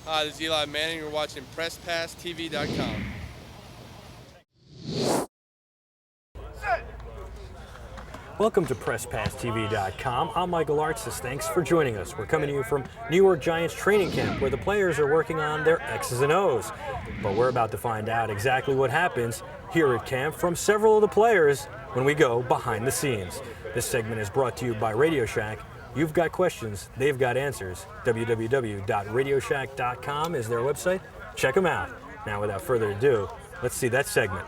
Hi, this is Eli Manning. You're watching PressPassTV.com. Welcome to PressPassTV.com. I'm Michael Artsis. Thanks for joining us. We're coming to you from New York Giants training camp where the players are working on their X's and O's. But we're about to find out exactly what happens here at camp from several of the players when we go behind the scenes. This segment is brought to you by Radio Shack. You've got questions, they've got answers. www.radioshack.com is their website. Check them out. Now, without further ado, let's see that segment.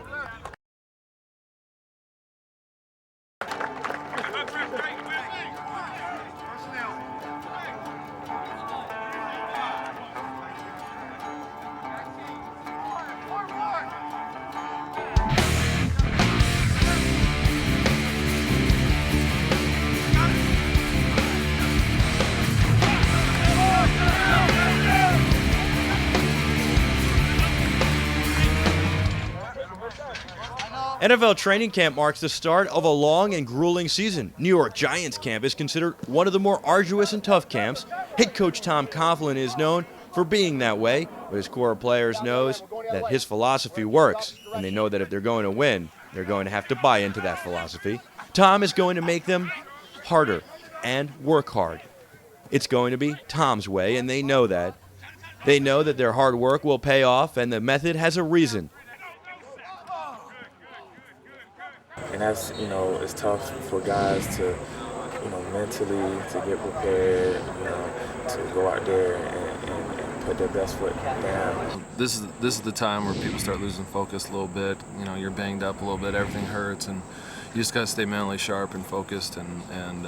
NFL training camp marks the start of a long and grueling season. New York Giants camp is considered one of the more arduous and tough camps. Head coach Tom Coughlin is known for being that way, but his core of players knows that his philosophy works, and they know that if they're going to win, they're going to have to buy into that philosophy. Tom is going to make them harder and work hard. It's going to be Tom's way, and they know that. They know that their hard work will pay off, and the method has a reason. And that's, it's tough for guys to, mentally to get prepared, to go out there and put their best foot down. This is the time where people start losing focus a little bit. You're banged up a little bit, everything hurts, and you just got to stay mentally sharp and focused and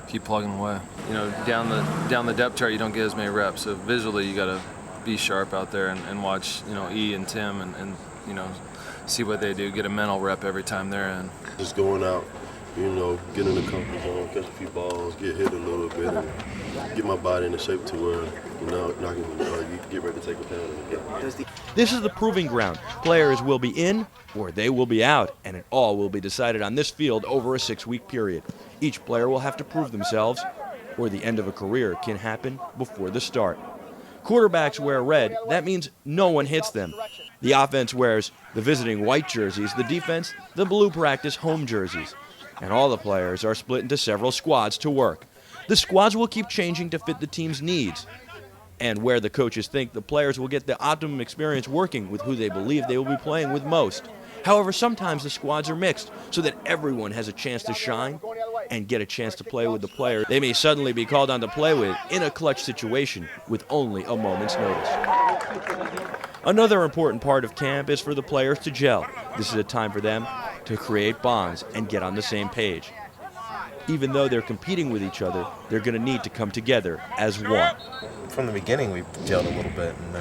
keep plugging away. Down the depth chart, you don't get as many reps. So visually, you got to be sharp out there and watch, E and Tim and see what they do, get a mental rep every time they're in. Just going out, get in the comfort zone, catch a few balls, get hit a little bit, and get my body in a shape to where, you get ready to take a pound. This is the proving ground. Players will be in or they will be out, and it all will be decided on this field over a 6-week period. Each player will have to prove themselves, or the end of a career can happen before the start. Quarterbacks wear red. That means no one hits them. The offense wears the visiting white jerseys, the defense, the blue practice home jerseys. And all the players are split into several squads to work. The squads will keep changing to fit the team's needs and where the coaches think the players will get the optimum experience working with who they believe they will be playing with most. However, sometimes the squads are mixed so that everyone has a chance to shine and get a chance to play with the player they may suddenly be called on to play with in a clutch situation with only a moment's notice. Another important part of camp is for the players to gel. This is a time for them to create bonds and get on the same page. Even though they're competing with each other, they're going to need to come together as one. From the beginning, we gelled a little bit, and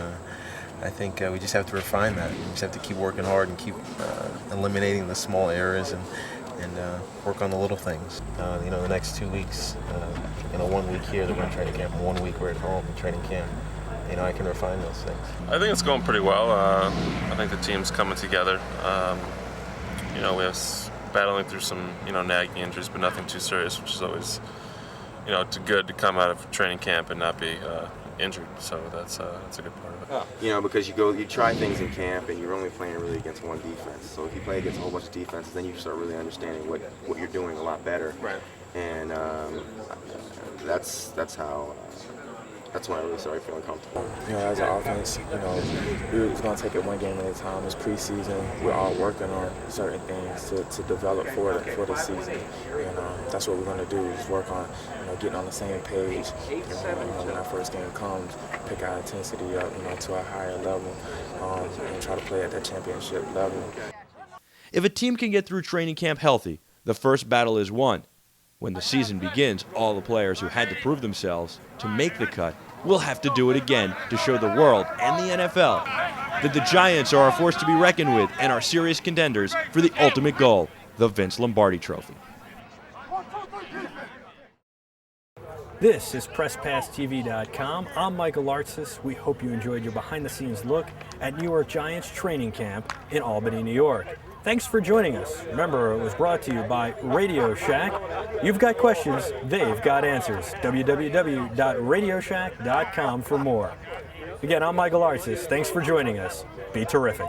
I think we just have to refine that. We just have to keep working hard and keep eliminating the small errors and work on the little things. The next 2 weeks, 1 week here, they're going to training camp, and 1 week we're at home in training camp. I can refine those things. I think it's going pretty well. I think the team's coming together. We have battling through some, nagging injuries, but nothing too serious, which is always, it's good to come out of training camp and not be injured. So that's a good part of it. Because you try things in camp and you're only playing really against one defense. So if you play against a whole bunch of defenses, then you start really understanding what you're doing a lot better. Right. And that's when I really started feeling comfortable. As an offense, we're just going to take it one game at a time. It's preseason. We're all working on certain things to develop for the season. And that's what we're going to do is work on, getting on the same page. When our first game comes, pick our intensity up, to a higher level and try to play at that championship level. If a team can get through training camp healthy, the first battle is won. When the season begins, all the players who had to prove themselves to make the cut will have to do it again to show the world and the NFL that the Giants are a force to be reckoned with and are serious contenders for the ultimate goal, the Vince Lombardi Trophy. This is PressPassTV.com. I'm Michael Artsis. We hope you enjoyed your behind-the-scenes look at New York Giants training camp in Albany, New York. Thanks for joining us. Remember, it was brought to you by Radio Shack. You've got questions, they've got answers. www.radioshack.com for more. Again, I'm Michael Artsis. Thanks for joining us. Be terrific.